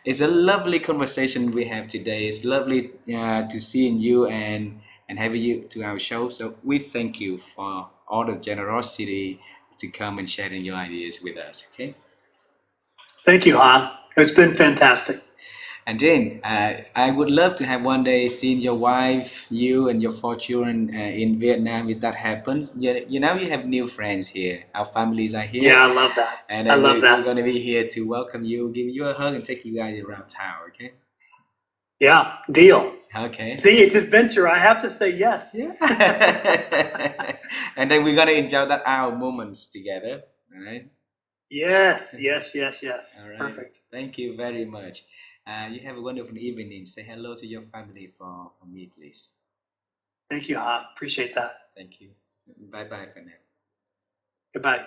Speaker 1: It's a lovely conversation we have today. It's lovely to seeing you and having you to our show. So we thank you for all the generosity to come and sharing your ideas with us. Okay.
Speaker 2: Thank you, Han. It's been fantastic.
Speaker 1: And then I would love to have one day seeing your wife, you, and your 4 children in Vietnam. If that happens, you have new friends here. Our families are here.
Speaker 2: Yeah, I love that.
Speaker 1: And
Speaker 2: I love that.
Speaker 1: We're going to be here to welcome you, give you a hug, and take you guys around town. Okay.
Speaker 2: Yeah, deal.
Speaker 1: Okay.
Speaker 2: See, it's adventure. I have to say yes.
Speaker 1: Yeah. And then we're going to enjoy our moments together. All right.
Speaker 2: Yes, yes, yes, yes.
Speaker 1: All right.
Speaker 2: Perfect.
Speaker 1: Thank you very much. You have a wonderful evening. Say hello to your family for me, please.
Speaker 2: Thank you, Ha. Appreciate that.
Speaker 1: Thank you. Bye bye for now.
Speaker 2: Goodbye.